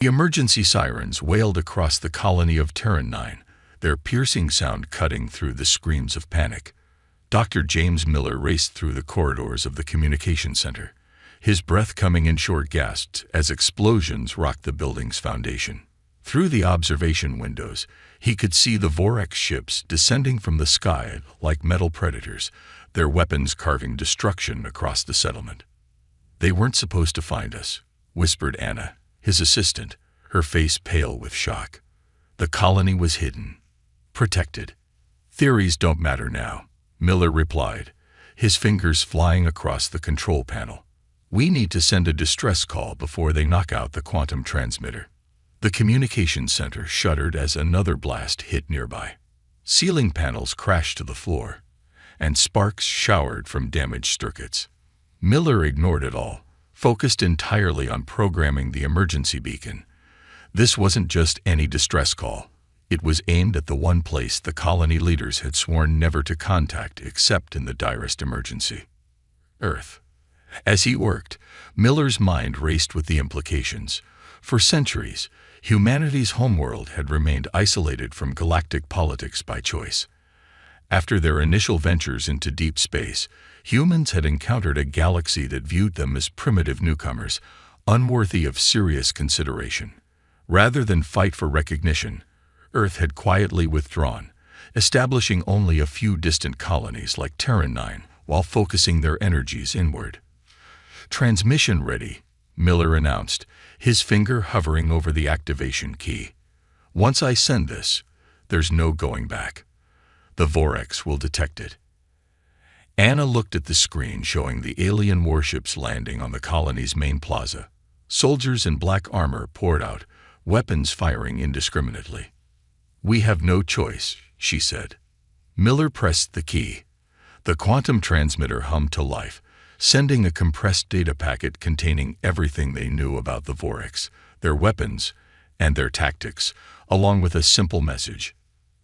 The emergency sirens wailed across the colony of Terran 9, their piercing sound cutting through the screams of panic. Dr. James Miller raced through the corridors of the communication center, his breath coming in short gasps as explosions rocked the building's foundation. Through the observation windows, he could see the Vorx ships descending from the sky like metal predators, their weapons carving destruction across the settlement. "They weren't supposed to find us," whispered Anna, his assistant, her face pale with shock. "The colony was hidden, protected." "Theories don't matter now," Miller replied, his fingers flying across the control panel. "We need to send a distress call before they knock out the quantum transmitter." The communication center shuddered as another blast hit nearby. Ceiling panels crashed to the floor, and sparks showered from damaged circuits. Miller ignored it all, focused entirely on programming the emergency beacon. This wasn't just any distress call. It was aimed at the one place the colony leaders had sworn never to contact except in the direst emergency: Earth. As he worked, Miller's mind raced with the implications. For centuries, humanity's homeworld had remained isolated from galactic politics by choice. After their initial ventures into deep space, humans had encountered a galaxy that viewed them as primitive newcomers, unworthy of serious consideration. Rather than fight for recognition, Earth had quietly withdrawn, establishing only a few distant colonies like Terran 9 while focusing their energies inward. "Transmission ready," Miller announced, his finger hovering over the activation key. "Once I send this, there's no going back. The Vorx will detect it." Anna looked at the screen showing the alien warships landing on the colony's main plaza. Soldiers in black armor poured out, weapons firing indiscriminately. "We have no choice," she said. Miller pressed the key. The quantum transmitter hummed to life, sending a compressed data packet containing everything they knew about the Vorx, their weapons, and their tactics, along with a simple message: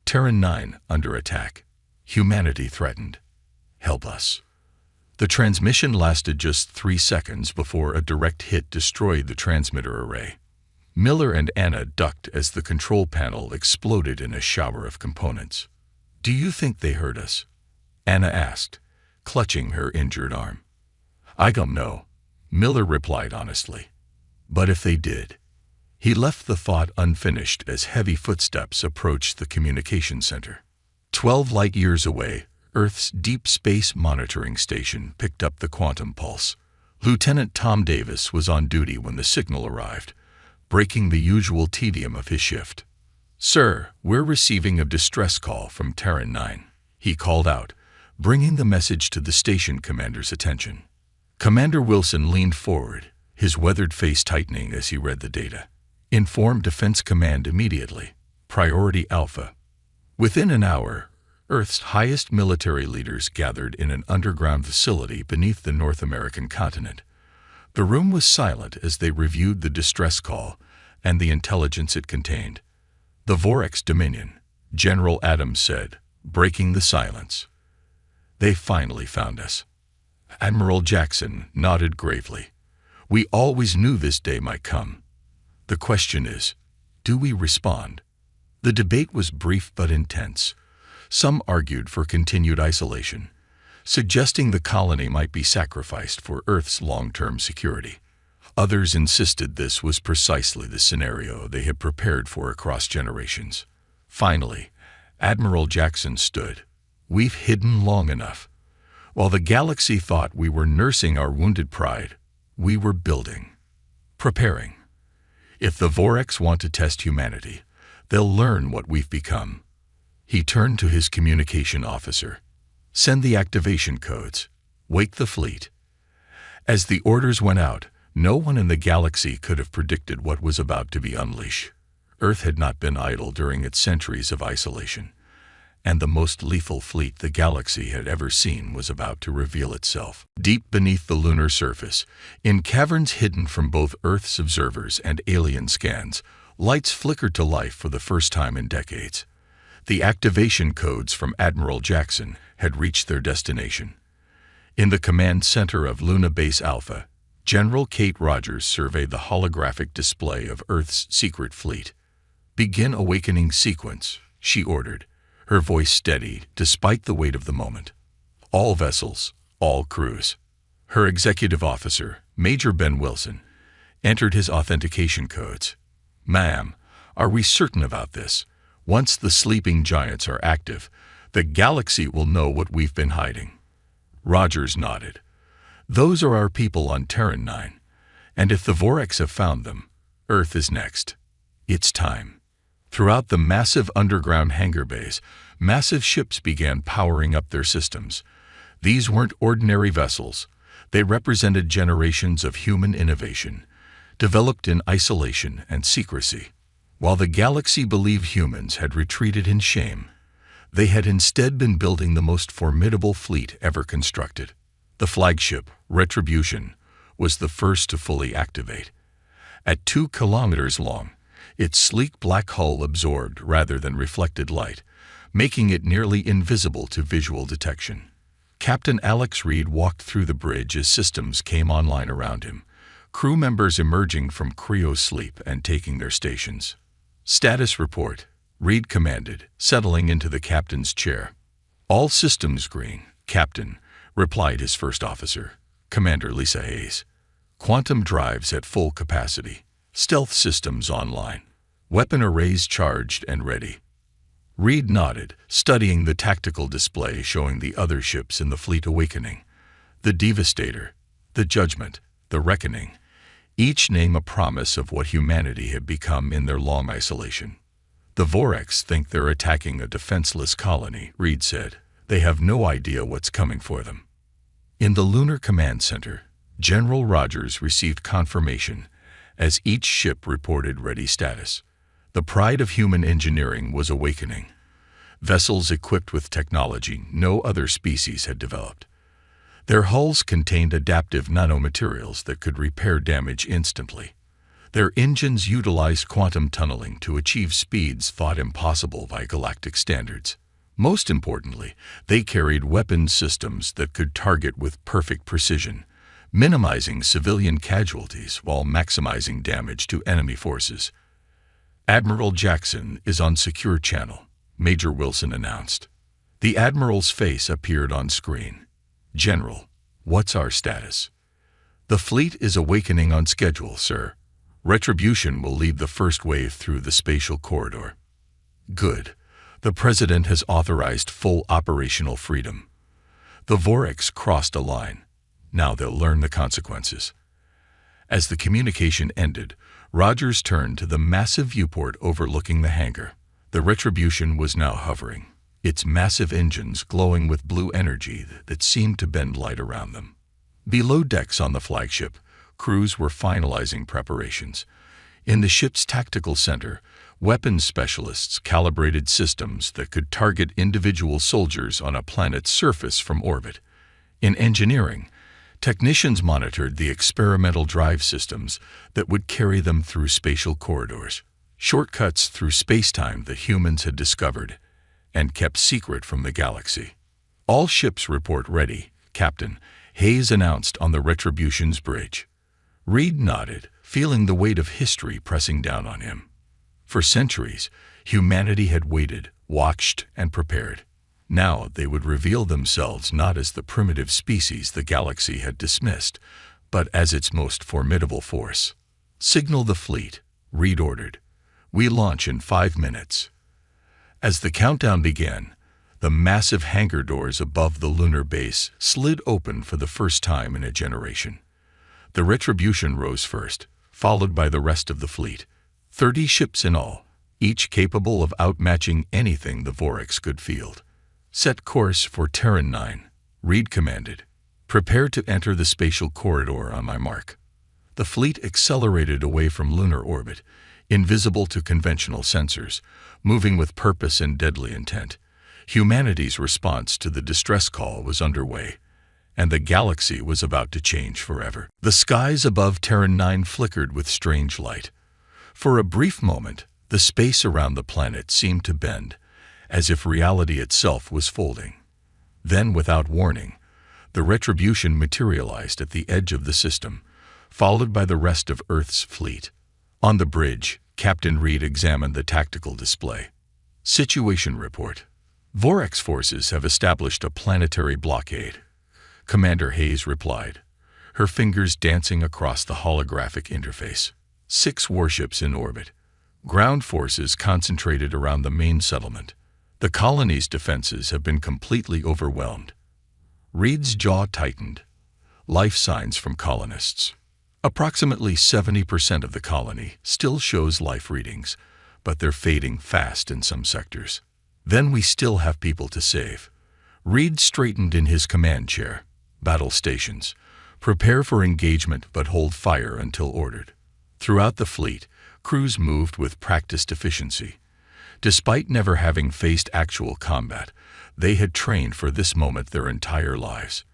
"Terran 9 under attack. Humanity threatened. Help us." The transmission lasted just 3 seconds before a direct hit destroyed the transmitter array. Miller and Anna ducked as the control panel exploded in a shower of components. "Do you think they heard us?" Anna asked, clutching her injured arm. "I don't know," Miller replied honestly. "But if they did." He left the thought unfinished as heavy footsteps approached the communication center. 12 light-years away, Earth's Deep Space Monitoring Station picked up the quantum pulse. Lieutenant Tom Davis was on duty when the signal arrived, breaking the usual tedium of his shift. "Sir, we're receiving a distress call from Terran 9, he called out, bringing the message to the station commander's attention. Commander Wilson leaned forward, his weathered face tightening as he read the data. "Inform Defense Command immediately. Priority Alpha." Within an hour, Earth's highest military leaders gathered in an underground facility beneath the North American continent. The room was silent as they reviewed the distress call and the intelligence it contained. "The Vorx Dominion," General Adams said, breaking the silence. "They finally found us." Admiral Jackson nodded gravely. "We always knew this day might come. The question is, do we respond?" The debate was brief but intense. Some argued for continued isolation, suggesting the colony might be sacrificed for Earth's long-term security. Others insisted this was precisely the scenario they had prepared for across generations. Finally, Admiral Jackson stood. "We've hidden long enough. While the galaxy thought we were nursing our wounded pride, we were building, preparing. If the Vorx want to test humanity, they'll learn what we've become." He turned to his communication officer. "Send the activation codes. Wake the fleet." As the orders went out, no one in the galaxy could have predicted what was about to be unleashed. Earth had not been idle during its centuries of isolation, and the most lethal fleet the galaxy had ever seen was about to reveal itself. Deep beneath the lunar surface, in caverns hidden from both Earth's observers and alien scans, lights flickered to life for the first time in decades. The activation codes from Admiral Jackson had reached their destination. In the command center of Luna Base Alpha, General Kate Rogers surveyed the holographic display of Earth's secret fleet. "Begin awakening sequence," she ordered, her voice steady despite the weight of the moment. "All vessels, all crews." Her executive officer, Major Ben Wilson, entered his authentication codes. "Ma'am, are we certain about this? Once the sleeping giants are active, the galaxy will know what we've been hiding." Rogers nodded. "Those are our people on Terran 9, and if the Voreks have found them, Earth is next. It's time." Throughout the massive underground hangar bays, massive ships began powering up their systems. These weren't ordinary vessels. They represented generations of human innovation, developed in isolation and secrecy. While the galaxy believed humans had retreated in shame, they had instead been building the most formidable fleet ever constructed. The flagship, Retribution, was the first to fully activate. At 2 kilometers long, its sleek black hull absorbed rather than reflected light, making it nearly invisible to visual detection. Captain Alex Reed walked through the bridge as systems came online around him, crew members emerging from cryo sleep and taking their stations. "Status report," Reed commanded, settling into the captain's chair. "All systems green, Captain," replied his first officer, Commander Lisa Hayes. "Quantum drives at full capacity. Stealth systems online. Weapon arrays charged and ready." Reed nodded, studying the tactical display showing the other ships in the fleet awakening. The Devastator, the Judgment, the Reckoning, each name a promise of what humanity had become in their long isolation. "The Voreks think they're attacking a defenseless colony," Reed said. "They have no idea what's coming for them." In the Lunar Command Center, General Rogers received confirmation as each ship reported ready status. The pride of human engineering was awakening. Vessels equipped with technology no other species had developed. Their hulls contained adaptive nanomaterials that could repair damage instantly. Their engines utilized quantum tunneling to achieve speeds thought impossible by galactic standards. Most importantly, they carried weapons systems that could target with perfect precision, minimizing civilian casualties while maximizing damage to enemy forces. "Admiral Jackson is on secure channel," Major Wilson announced. The Admiral's face appeared on screen. "General, what's our status?" "The fleet is awakening on schedule, sir. Retribution will lead the first wave through the spatial corridor." "Good. The President has authorized full operational freedom." The Voreks crossed a line. Now they'll learn the consequences. As the communication ended, Rogers turned to the massive viewport overlooking the hangar. The Retribution was now hovering, its massive engines glowing with blue energy that seemed to bend light around them. Below decks on the flagship, crews were finalizing preparations. In the ship's tactical center, weapons specialists calibrated systems that could target individual soldiers on a planet's surface from orbit. In engineering, technicians monitored the experimental drive systems that would carry them through spatial corridors, shortcuts through spacetime that humans had discovered and kept secret from the galaxy. "All ships report ready, Captain," Hayes announced on the Retribution's bridge. Reed nodded, feeling the weight of history pressing down on him. For centuries, humanity had waited, watched, and prepared. Now they would reveal themselves not as the primitive species the galaxy had dismissed, but as its most formidable force. "Signal the fleet," Reed ordered. "We launch in 5 minutes." As the countdown began, the massive hangar doors above the lunar base slid open for the first time in a generation. The Retribution rose first, followed by the rest of the fleet. 30 ships in all, each capable of outmatching anything the Voreks could field. "Set course for Terran 9, Reed commanded. "Prepare to enter the spatial corridor on my mark." The fleet accelerated away from lunar orbit, invisible to conventional sensors, moving with purpose and deadly intent. Humanity's response to the distress call was underway, and the galaxy was about to change forever. The skies above Terran 9 flickered with strange light. For a brief moment, the space around the planet seemed to bend, as if reality itself was folding. Then, without warning, the Retribution materialized at the edge of the system, followed by the rest of Earth's fleet. On the bridge, Captain Reed examined the tactical display. Situation report. Vorx forces have established a planetary blockade. Commander Hayes replied, her fingers dancing across the holographic interface. 6 warships in orbit. Ground forces concentrated around the main settlement. The colony's defenses have been completely overwhelmed. Reed's jaw tightened. Life signs from colonists. Approximately 70% of the colony still shows life readings, but they're fading fast in some sectors. Then we still have people to save. Reed straightened in his command chair. Battle stations. Prepare for engagement but hold fire until ordered. Throughout the fleet, crews moved with practiced efficiency. Despite never having faced actual combat, they had trained for this moment their entire lives.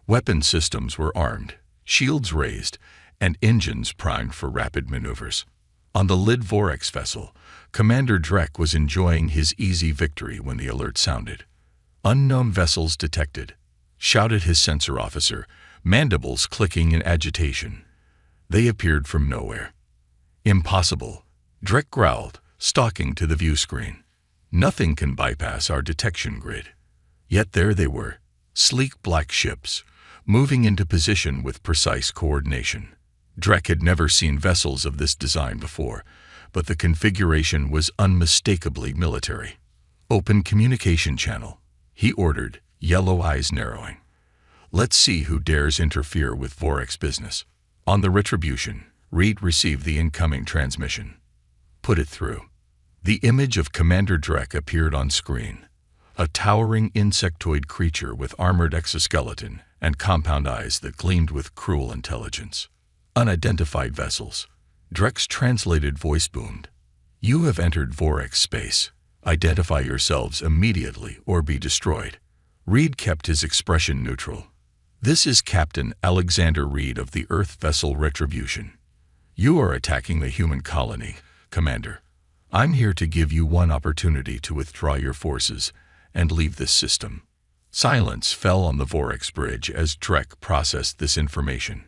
Weapon systems were armed, shields raised, and engines primed for rapid maneuvers. On the Lid Vorx vessel, Commander Drek was enjoying his easy victory when the alert sounded. Unknown vessels detected, shouted his sensor officer, mandibles clicking in agitation. They appeared from nowhere. Impossible, Drek growled, stalking to the view screen. Nothing can bypass our detection grid. Yet there they were, sleek black ships, moving into position with precise coordination. Drek had never seen vessels of this design before, but the configuration was unmistakably military. Open communication channel, he ordered, yellow eyes narrowing. Let's see who dares interfere with Vorx business. On the Retribution, Reed received the incoming transmission. Put it through. The image of Commander Drek appeared on screen. A towering insectoid creature with armored exoskeleton and compound eyes that gleamed with cruel intelligence. Unidentified vessels. Drek's translated voice boomed. You have entered Vorx space. Identify yourselves immediately or be destroyed. Reed kept his expression neutral. This is Captain Alexander Reed of the Earth vessel Retribution. You are attacking the human colony, Commander. I'm here to give you one opportunity to withdraw your forces and leave this system. Silence fell on the Vorx bridge as Drek processed this information.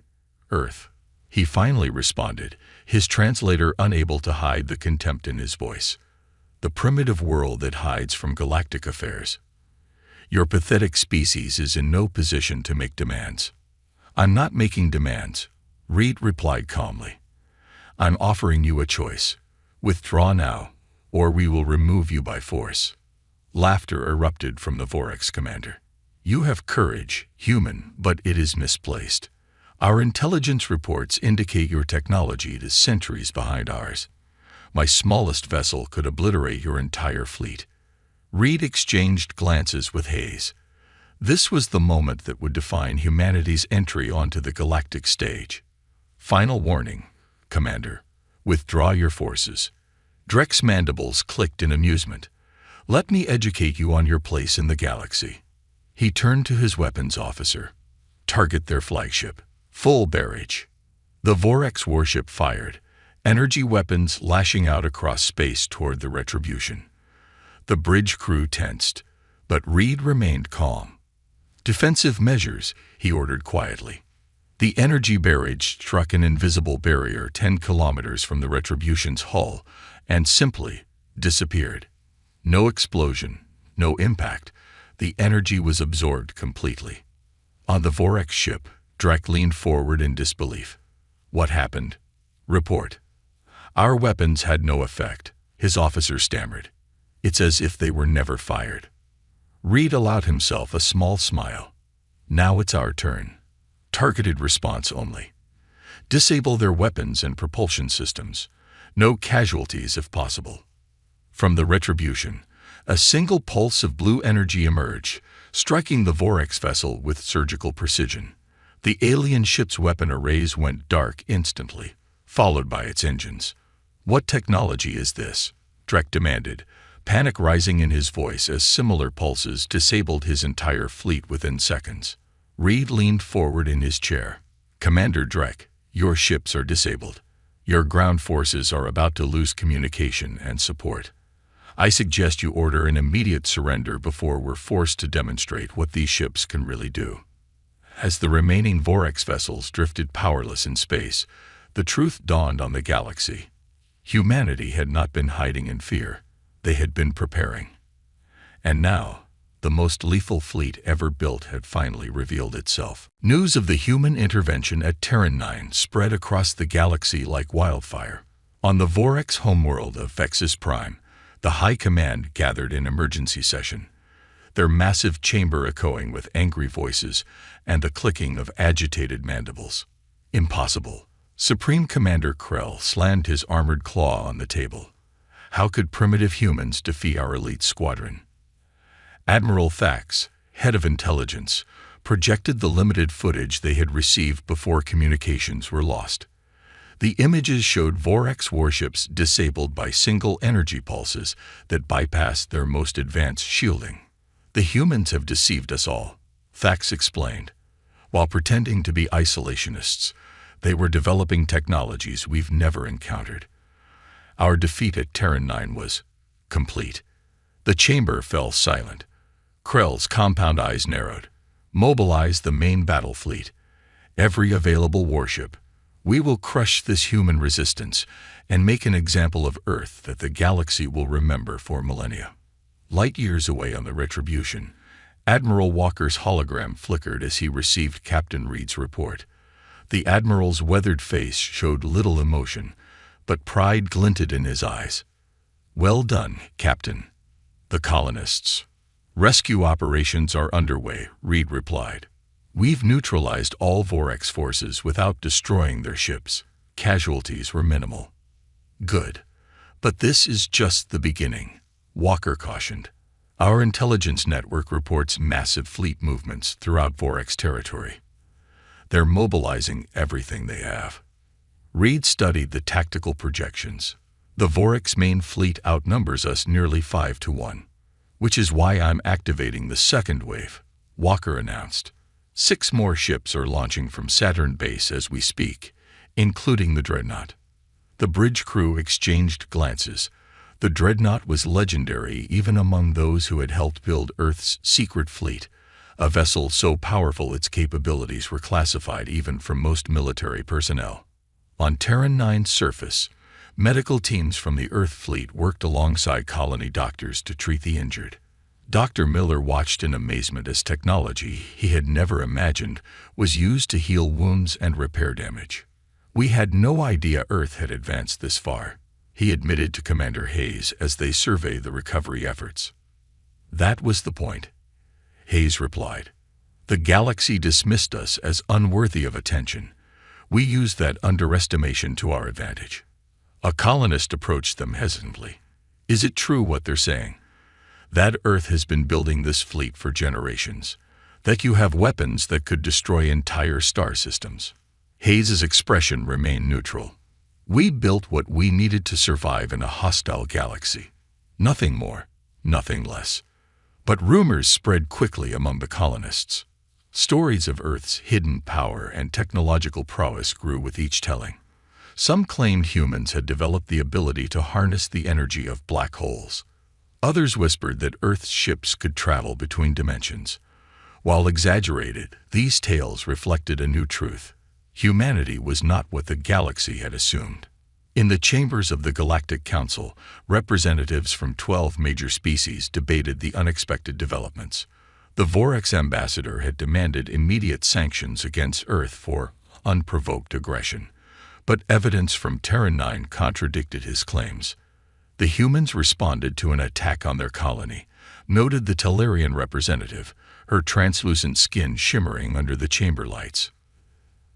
Earth. He finally responded, his translator unable to hide the contempt in his voice. The primitive world that hides from galactic affairs. Your pathetic species is in no position to make demands. I'm not making demands, Reed replied calmly. I'm offering you a choice. Withdraw now, or we will remove you by force. Laughter erupted from the Vorx commander. You have courage, human, but it is misplaced. Our intelligence reports indicate your technology is centuries behind ours. My smallest vessel could obliterate your entire fleet. Reed exchanged glances with Hayes. This was the moment that would define humanity's entry onto the galactic stage. Final warning, Commander. Withdraw your forces. Drek's mandibles clicked in amusement. Let me educate you on your place in the galaxy. He turned to his weapons officer. Target their flagship. Full barrage. The Vorx warship fired, energy weapons lashing out across space toward the Retribution. The bridge crew tensed, but Reed remained calm. Defensive measures, he ordered quietly. The energy barrage struck an invisible barrier 10 kilometers from the Retribution's hull and simply disappeared. No explosion, no impact. The energy was absorbed completely. On the Vorx ship, Drek leaned forward in disbelief. What happened? Report. Our weapons had no effect, his officer stammered. It's as if they were never fired. Reed allowed himself a small smile. Now it's our turn. Targeted response only. Disable their weapons and propulsion systems. No casualties if possible. From the Retribution, a single pulse of blue energy emerged, striking the Vorx vessel with surgical precision. The alien ship's weapon arrays went dark instantly, followed by its engines. What technology is this? Drek demanded, panic rising in his voice as similar pulses disabled his entire fleet within seconds. Reed leaned forward in his chair. Commander Drek, your ships are disabled. Your ground forces are about to lose communication and support. I suggest you order an immediate surrender before we're forced to demonstrate what these ships can really do. As the remaining Vorex vessels drifted powerless in space, the truth dawned on the galaxy. Humanity had not been hiding in fear. They had been preparing. And now, the most lethal fleet ever built had finally revealed itself. News of the human intervention at Terran 9 spread across the galaxy like wildfire. On the Vorex homeworld of Vexus Prime, the High Command gathered in emergency session, their massive chamber echoing with angry voices and the clicking of agitated mandibles. Impossible. Supreme Commander Krell slammed his armored claw on the table. How could primitive humans defeat our elite squadron? Admiral Thax, head of intelligence, projected the limited footage they had received before communications were lost. The images showed Vorex warships disabled by single energy pulses that bypassed their most advanced shielding. The humans have deceived us all, Thax explained. While pretending to be isolationists, they were developing technologies we've never encountered. Our defeat at Terran 9 was complete. The chamber fell silent. Krell's compound eyes narrowed. Mobilize the main battle fleet. Every available warship. We will crush this human resistance and make an example of Earth that the galaxy will remember for millennia. Light years away on the Retribution, Admiral Walker's hologram flickered as he received Captain Reed's report. The Admiral's weathered face showed little emotion, but pride glinted in his eyes. Well done, Captain. The colonists. Rescue operations are underway, Reed replied. We've neutralized all Vorex forces without destroying their ships. Casualties were minimal. Good. But this is just the beginning, Walker cautioned. Our intelligence network reports massive fleet movements throughout Vorex territory. They're mobilizing everything they have. Reed studied the tactical projections. The Vorex main fleet outnumbers us nearly 5-1. Which is why I'm activating the second wave, Walker announced. 6 more ships are launching from Saturn base as we speak, including the Dreadnought. The bridge crew exchanged glances. The Dreadnought was legendary even among those who had helped build Earth's secret fleet, a vessel so powerful its capabilities were classified even from most military personnel. On Terran 9's surface, medical teams from the Earth fleet worked alongside colony doctors to treat the injured. Dr. Miller watched in amazement as technology he had never imagined was used to heal wounds and repair damage. We had no idea Earth had advanced this far, he admitted to Commander Hayes as they surveyed the recovery efforts. That was the point, Hayes replied. The galaxy dismissed us as unworthy of attention. We used that underestimation to our advantage. A colonist approached them hesitantly. Is it true what they're saying? That Earth has been building this fleet for generations. That you have weapons that could destroy entire star systems? Hayes's expression remained neutral. We built what we needed to survive in a hostile galaxy. Nothing more, nothing less. But rumors spread quickly among the colonists. Stories of Earth's hidden power and technological prowess grew with each telling. Some claimed humans had developed the ability to harness the energy of black holes. Others whispered that Earth's ships could travel between dimensions. While exaggerated, these tales reflected a new truth. Humanity was not what the galaxy had assumed. In the chambers of the Galactic Council, representatives from 12 major species debated the unexpected developments. The Vorex ambassador had demanded immediate sanctions against Earth for unprovoked aggression. But evidence from Terran 9 contradicted his claims. The humans responded to an attack on their colony, noted the Tellarian representative, her translucent skin shimmering under the chamber lights.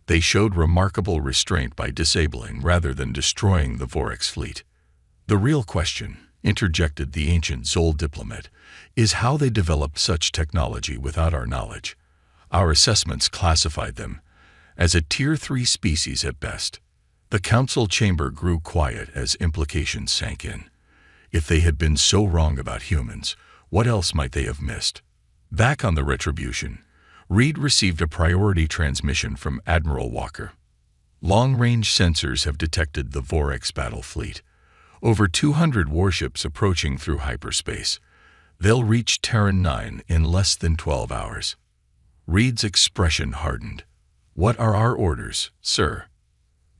They showed remarkable restraint by disabling rather than destroying the Vorex fleet. The real question, interjected the ancient Zol diplomat, is how they developed such technology without our knowledge. Our assessments classified them as a Tier 3 species at best. The council chamber grew quiet as implications sank in. If they had been so wrong about humans, what else might they have missed? Back on the Retribution, Reed received a priority transmission from Admiral Walker. Long-range sensors have detected the Vorex battle fleet. Over 200 warships approaching through hyperspace. They'll reach Terran 9 in less than 12 hours. Reed's expression hardened. "What are our orders, sir?"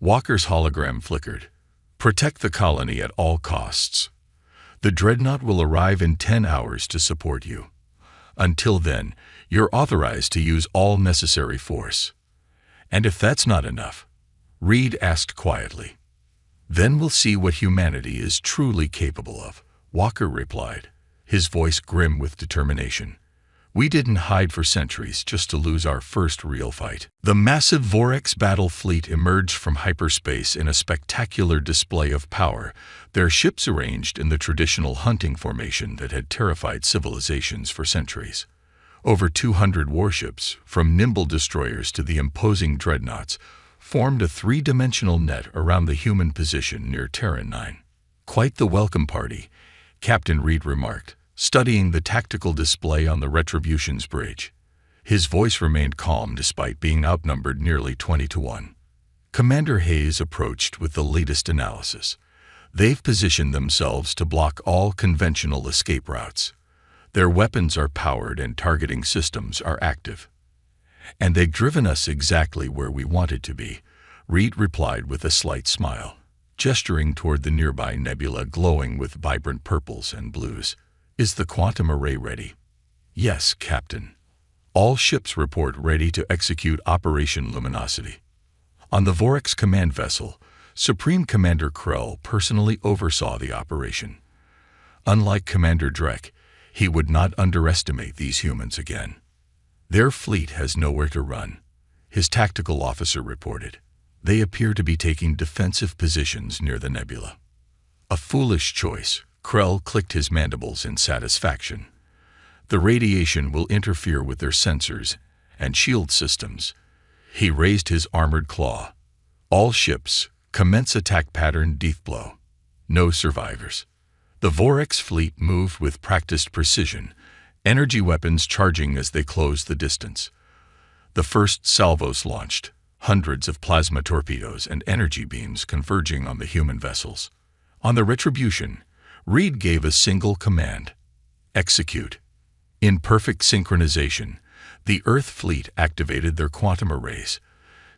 Walker's hologram flickered. "Protect the colony at all costs. The dreadnought will arrive in 10 hours to support you. Until then, you're authorized to use all necessary force." "And if that's not enough?" Reed asked quietly. "Then we'll see what humanity is truly capable of," Walker replied, his voice grim with determination. "We didn't hide for centuries just to lose our first real fight." The massive Vorx battle fleet emerged from hyperspace in a spectacular display of power, their ships arranged in the traditional hunting formation that had terrified civilizations for centuries. Over 200 warships, from nimble destroyers to the imposing dreadnoughts, formed a three-dimensional net around the human position near Terran 9. "Quite the welcome party," Captain Reed remarked, studying the tactical display on the Retribution's bridge. His voice remained calm despite being outnumbered nearly 20-1. Commander Hayes approached with the latest analysis. "They've positioned themselves to block all conventional escape routes. Their weapons are powered and targeting systems are active. And they've driven us exactly where we wanted to be," Reed replied with a slight smile, gesturing toward the nearby nebula glowing with vibrant purples and blues. "Is the quantum array ready?" "Yes, Captain. All ships report ready to execute Operation Luminosity." On the Vorx command vessel, Supreme Commander Krell personally oversaw the operation. Unlike Commander Drek, he would not underestimate these humans again. "Their fleet has nowhere to run," his tactical officer reported. "They appear to be taking defensive positions near the nebula." "A foolish choice." Krell clicked his mandibles in satisfaction. "The radiation will interfere with their sensors and shield systems." He raised his armored claw. "All ships, commence attack pattern death blow. No survivors." The Vorx fleet moved with practiced precision, energy weapons charging as they closed the distance. The first salvos launched, hundreds of plasma torpedoes and energy beams converging on the human vessels. On the Retribution, Reed gave a single command: execute. In perfect synchronization, the Earth fleet activated their quantum arrays,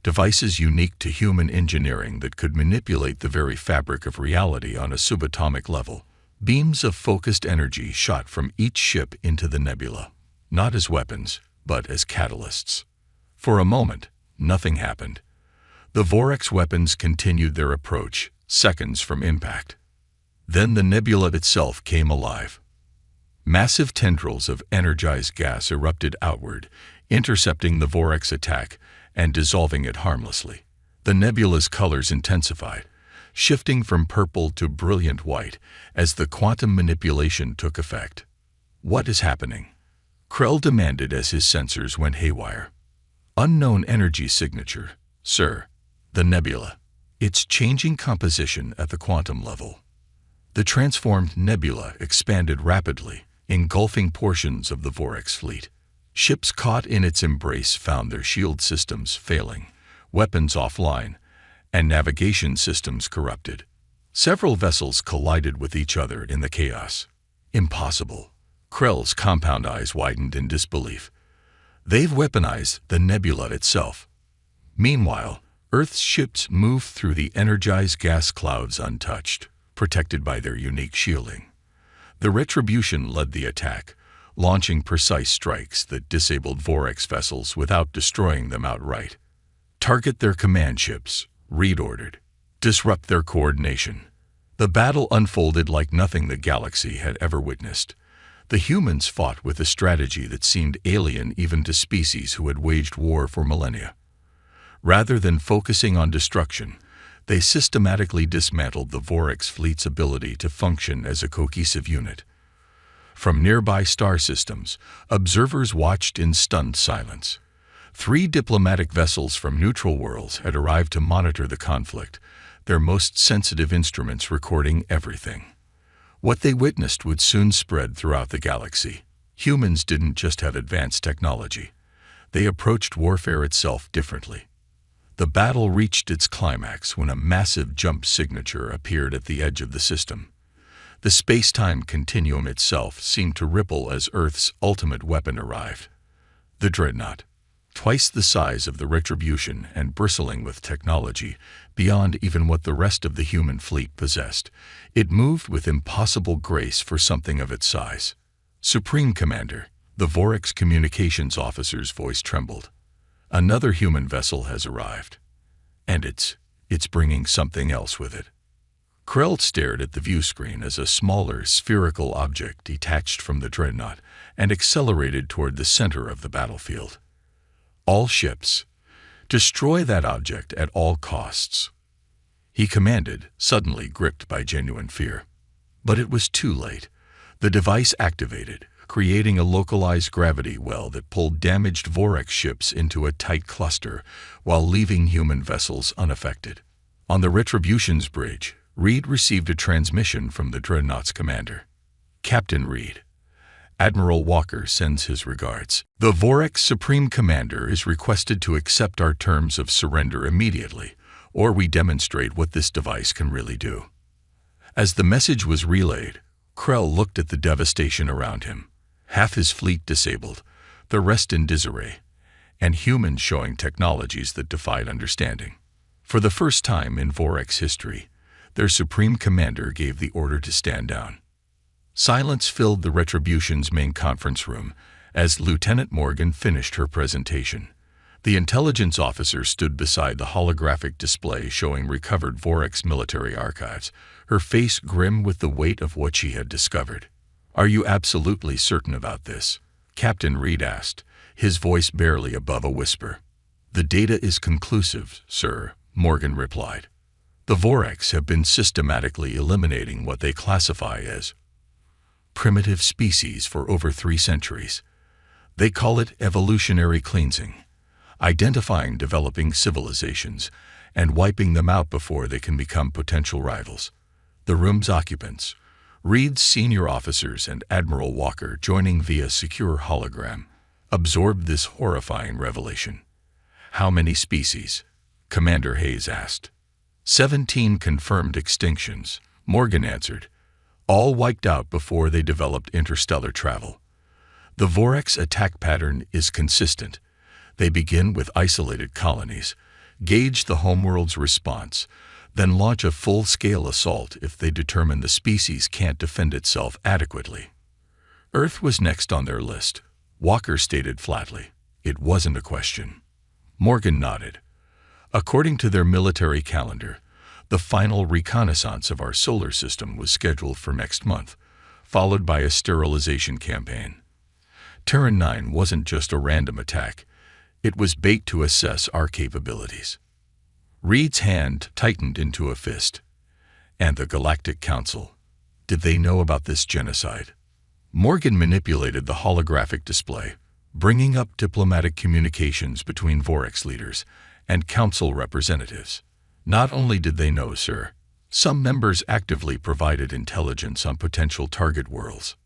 devices unique to human engineering that could manipulate the very fabric of reality on a subatomic level. Beams of focused energy shot from each ship into the nebula, not as weapons, but as catalysts. For a moment, nothing happened. The Vorx weapons continued their approach, seconds from impact. Then the nebula itself came alive. Massive tendrils of energized gas erupted outward, intercepting the Vorx attack and dissolving it harmlessly. The nebula's colors intensified, shifting from purple to brilliant white as the quantum manipulation took effect. "What is happening?" Krell demanded as his sensors went haywire. "Unknown energy signature, sir. The nebula. It's changing composition at the quantum level." The transformed nebula expanded rapidly, engulfing portions of the Vorx fleet. Ships caught in its embrace found their shield systems failing, weapons offline, and navigation systems corrupted. Several vessels collided with each other in the chaos. "Impossible." Krell's compound eyes widened in disbelief. "They've weaponized the nebula itself." Meanwhile, Earth's ships moved through the energized gas clouds untouched, protected by their unique shielding. The Retribution led the attack, launching precise strikes that disabled Vorx vessels without destroying them outright. "Target their command ships," Reed ordered. "Disrupt their coordination." The battle unfolded like nothing the galaxy had ever witnessed. The humans fought with a strategy that seemed alien even to species who had waged war for millennia. Rather than focusing on destruction, they systematically dismantled the Vorx fleet's ability to function as a cohesive unit. From nearby star systems, observers watched in stunned silence. 3 diplomatic vessels from neutral worlds had arrived to monitor the conflict, their most sensitive instruments recording everything. What they witnessed would soon spread throughout the galaxy. Humans didn't just have advanced technology. They approached warfare itself differently. The battle reached its climax when a massive jump signature appeared at the edge of the system. The space-time continuum itself seemed to ripple as Earth's ultimate weapon arrived. The dreadnought. twice the size of the Retribution and bristling with technology beyond even what the rest of the human fleet possessed. It moved with impossible grace for something of its size. Supreme Commander, the Vorix communications officer's voice trembled. Another human vessel has arrived. And it's bringing something else with it. Krell stared at the view screen as a smaller, spherical object detached from the dreadnought and accelerated toward the center of the battlefield. All ships, destroy that object at all costs, he commanded, suddenly gripped by genuine fear. But it was too late. The device activated, creating a localized gravity well that pulled damaged Vorix ships into a tight cluster while leaving human vessels unaffected. On the Retribution's bridge, Reed received a transmission from the Dreadnought's commander. Captain Reed, Admiral Walker sends his regards. The Vorix Supreme Commander is requested to accept our terms of surrender immediately, or we demonstrate what this device can really do. As the message was relayed, Krell looked at the devastation around him. Half his fleet disabled, the rest in disarray, and humans showing technologies that defied understanding. For the first time in Vorix history, their Supreme Commander gave the order to stand down. Silence filled the Retribution's main conference room as Lieutenant Morgan finished her presentation. The intelligence officer stood beside the holographic display showing recovered Vorix military archives, her face grim with the weight of what she had discovered. "Are you absolutely certain about this?" Captain Reed asked, his voice barely above a whisper. "The data is conclusive, sir," Morgan replied. "The Vorix have been systematically eliminating what they classify as primitive species for over 3 centuries. They call it evolutionary cleansing, identifying developing civilizations and wiping them out before they can become potential rivals. The room's occupants, Reed's senior officers and Admiral Walker joining via secure hologram, absorbed this horrifying revelation. "How many species?" Commander Hayes asked. 17 confirmed extinctions, Morgan answered, all wiped out before they developed interstellar travel. The Vorix attack pattern is consistent. They begin with isolated colonies, gauge the homeworld's response, then launch a full-scale assault if they determine the species can't defend itself adequately. Earth was next on their list, Walker stated flatly. It wasn't a question. Morgan nodded. According to their military calendar, the final reconnaissance of our solar system was scheduled for next month, followed by a sterilization campaign. Terran 9 wasn't just a random attack. It was bait to assess our capabilities. Reed's hand tightened into a fist. And the Galactic Council. Did they know about this genocide? Morgan manipulated the holographic display, bringing up diplomatic communications between Vorix leaders and council representatives. Not only did they know, sir, some members actively provided intelligence on potential target worlds.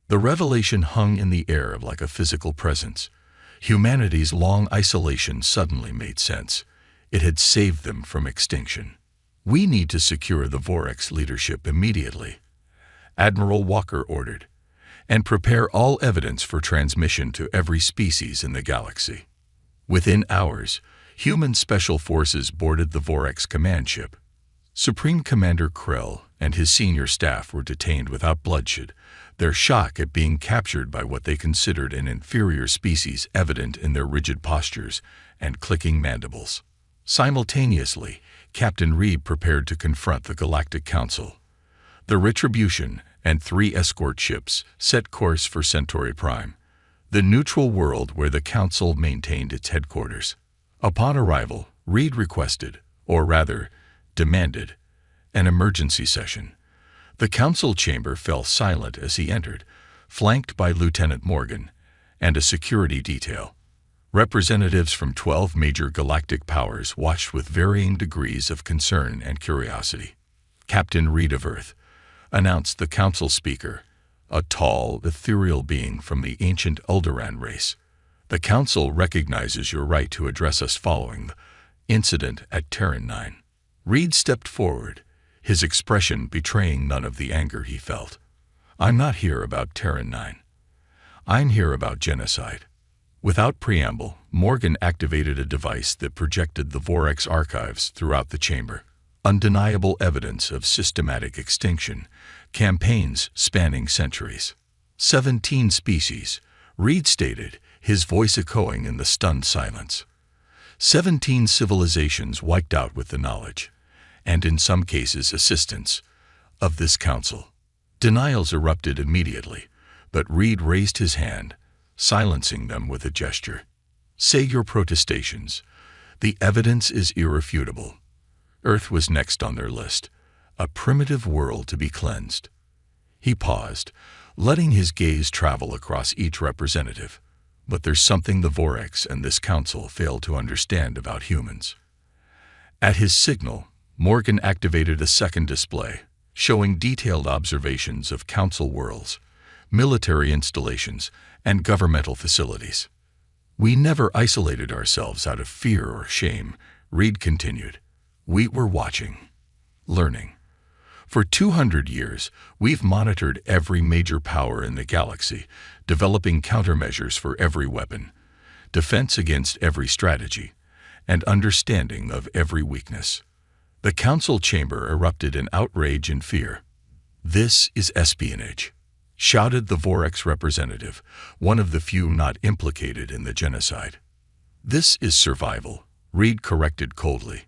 The revelation hung in the air like a physical presence. Humanity's long isolation suddenly made sense. It had saved them from extinction. "We need to secure the Vorix leadership immediately," Admiral Walker ordered, "and prepare all evidence for transmission to every species in the galaxy." Within hours, human special forces boarded the Vorix command ship. Supreme Commander Krell and his senior staff were detained without bloodshed, their shock at being captured by what they considered an inferior species evident in their rigid postures and clicking mandibles. Simultaneously, Captain Reed prepared to confront the Galactic Council. The Retribution and 3 escort ships set course for Centauri Prime, the neutral world where the Council maintained its headquarters. Upon arrival, Reed requested, or rather, demanded, an emergency session. The council chamber fell silent as he entered, flanked by Lieutenant Morgan and a security detail. Representatives from 12 major galactic powers watched with varying degrees of concern and curiosity. "Captain Reed of Earth," announced the council speaker, a tall, ethereal being from the ancient Alderaan race. "The council recognizes your right to address us following the incident at Terran 9. Reed stepped forward, his expression betraying none of the anger he felt. "I'm not here about Terran 9. I'm here about genocide. Without preamble, Morgan activated a device that projected the Vorx archives throughout the chamber. Undeniable evidence of systematic extinction, campaigns spanning centuries. 17 species, Reed stated, his voice echoing in the stunned silence. 17 civilizations wiped out with the knowledge, and in some cases assistance, of this council. Denials erupted immediately, but Reed raised his hand, silencing them with a gesture. Say your protestations. The evidence is irrefutable. Earth was next on their list, a primitive world to be cleansed. He paused, letting his gaze travel across each representative. But there's something the Vorx and this council fail to understand about humans. At his signal, Morgan activated a second display, showing detailed observations of council worlds, military installations, and governmental facilities. We never isolated ourselves out of fear or shame, Reed continued. We were watching, learning. For 200 years, we've monitored every major power in the galaxy, developing countermeasures for every weapon, defense against every strategy, and understanding of every weakness. The council chamber erupted in outrage and fear. This is espionage, shouted the Vorx representative, one of the few not implicated in the genocide. This is survival, Reed corrected coldly.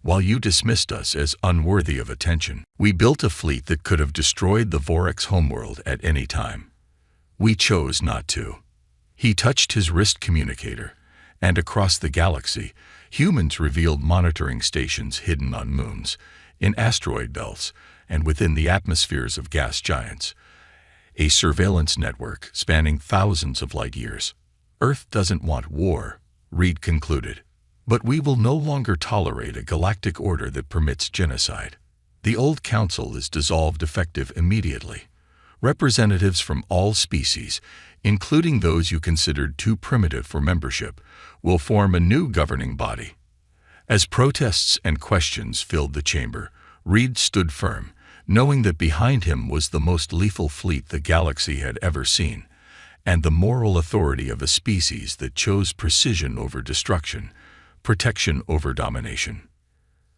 While you dismissed us as unworthy of attention, we built a fleet that could have destroyed the Vorx homeworld at any time. We chose not to. He touched his wrist communicator, and across the galaxy, humans revealed monitoring stations hidden on moons, in asteroid belts, and within the atmospheres of gas giants. A surveillance network spanning thousands of light years. Earth doesn't want war, Reed concluded. But we will no longer tolerate a galactic order that permits genocide. The old council is dissolved effective immediately. Representatives from all species, including those you considered too primitive for membership, will form a new governing body. As protests and questions filled the chamber, Reed stood firm, knowing that behind him was the most lethal fleet the galaxy had ever seen, and the moral authority of a species that chose precision over destruction, protection over domination.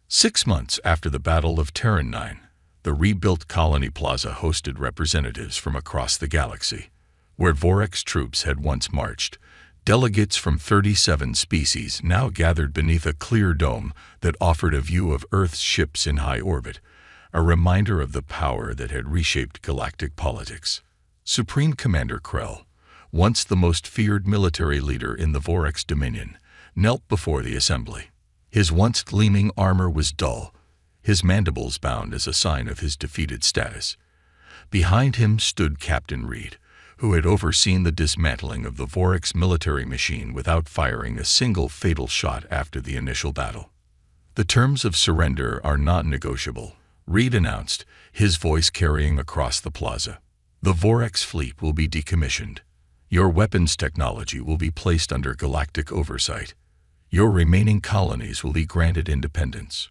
6 months after the Battle of Terran 9, the rebuilt Colony Plaza hosted representatives from across the galaxy. Where Vorx troops had once marched, delegates from 37 species now gathered beneath a clear dome that offered a view of Earth's ships in high orbit, a reminder of the power that had reshaped galactic politics. Supreme Commander Krell, once the most feared military leader in the Vorx Dominion, knelt before the assembly. His once gleaming armor was dull, his mandibles bound as a sign of his defeated status. Behind him stood Captain Reed, who had overseen the dismantling of the Vorx military machine without firing a single fatal shot after the initial battle. The terms of surrender are non-negotiable, Reed announced, his voice carrying across the plaza. The Vorx fleet will be decommissioned. Your weapons technology will be placed under galactic oversight. Your remaining colonies will be granted independence.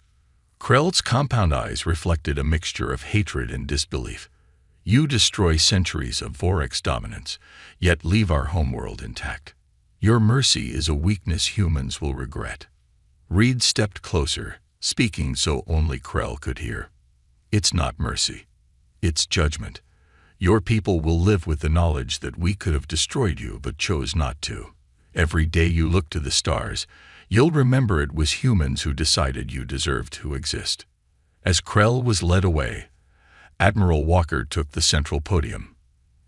Krell's compound eyes reflected a mixture of hatred and disbelief. You destroy centuries of Vorx dominance, yet leave our homeworld intact. Your mercy is a weakness humans will regret. Reed stepped closer, speaking so only Krell could hear. It's not mercy. It's judgment. Your people will live with the knowledge that we could have destroyed you but chose not to. Every day you look to the stars, you'll remember it was humans who decided you deserved to exist. As Krell was led away, Admiral Walker took the central podium.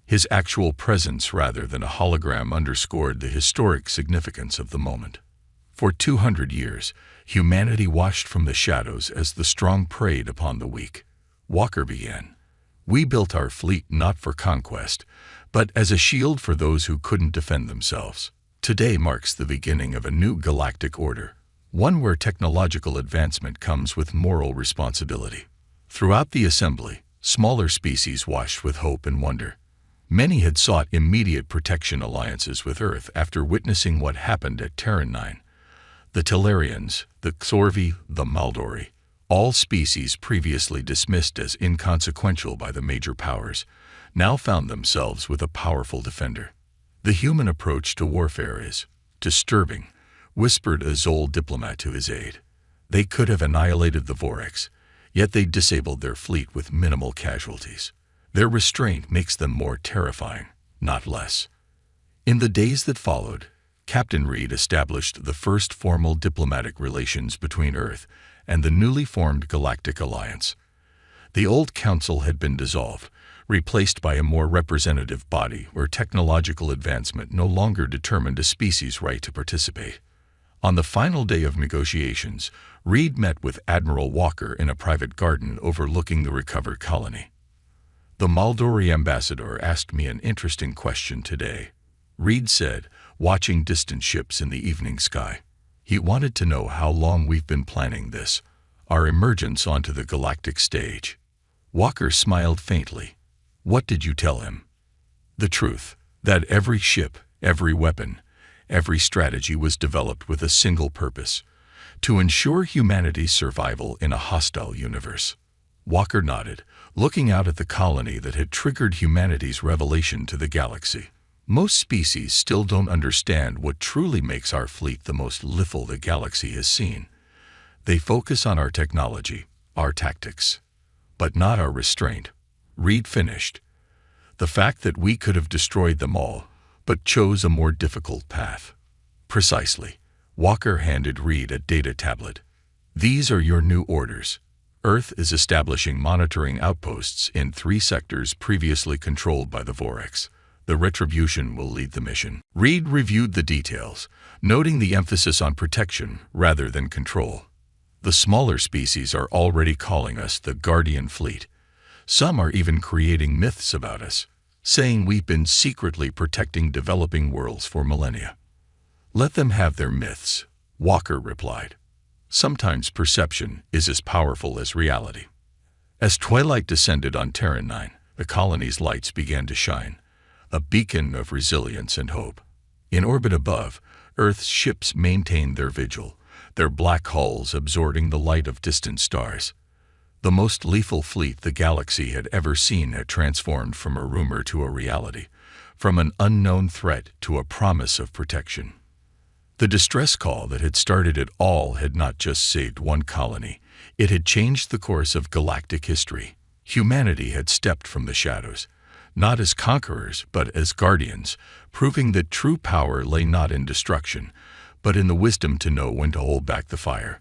His actual presence rather than a hologram underscored the historic significance of the moment. For 200 years, humanity watched from the shadows as the strong preyed upon the weak. Walker began. We built our fleet not for conquest, but as a shield for those who couldn't defend themselves. Today marks the beginning of a new galactic order, one where technological advancement comes with moral responsibility. Throughout the assembly, smaller species watched with hope and wonder. Many had sought immediate protection alliances with Earth after witnessing what happened at Terran 9. The Tellarians, the Xorvi, the Maldori, all species previously dismissed as inconsequential by the major powers, now found themselves with a powerful defender. The human approach to warfare is disturbing, whispered a Zol diplomat to his aide. They could have annihilated the Vorix, yet they disabled their fleet with minimal casualties. Their restraint makes them more terrifying, not less. In the days that followed, Captain Reed established the first formal diplomatic relations between Earth and the newly formed Galactic Alliance. The old council had been dissolved, replaced by a more representative body where technological advancement no longer determined a species' right to participate. On the final day of negotiations, Reed met with Admiral Walker in a private garden overlooking the recovered colony. "The Maldori ambassador asked me an interesting question today," Reed said, watching distant ships in the evening sky. "He wanted to know how long we've been planning this, our emergence onto the galactic stage." Walker smiled faintly. "What did you tell him?" "The truth, that every ship, every weapon, every strategy was developed with a single purpose: to ensure humanity's survival in a hostile universe." Walker nodded, looking out at the colony that had triggered humanity's revelation to the galaxy. "Most species still don't understand what truly makes our fleet the most lethal the galaxy has seen. They focus on our technology, our tactics, but not our restraint." Reed finished. "The fact that we could have destroyed them all, but chose a more difficult path." "Precisely." Walker handed Reed a data tablet. "These are your new orders. Earth is establishing monitoring outposts in 3 sectors previously controlled by the Vorix. The Retribution will lead the mission." Reed reviewed the details, noting the emphasis on protection rather than control. "The smaller species are already calling us the Guardian Fleet. Some are even creating myths about us, saying we've been secretly protecting developing worlds for millennia." "Let them have their myths," Walker replied. "Sometimes perception is as powerful as reality." As twilight descended on Terran 9, the colony's lights began to shine, a beacon of resilience and hope. In orbit above, Earth's ships maintained their vigil, their black hulls absorbing the light of distant stars. The most lethal fleet the galaxy had ever seen had transformed from a rumor to a reality, from an unknown threat to a promise of protection. The distress call that had started it all had not just saved one colony, it had changed the course of galactic history. Humanity had stepped from the shadows, not as conquerors but as guardians, proving that true power lay not in destruction, but in the wisdom to know when to hold back the fire.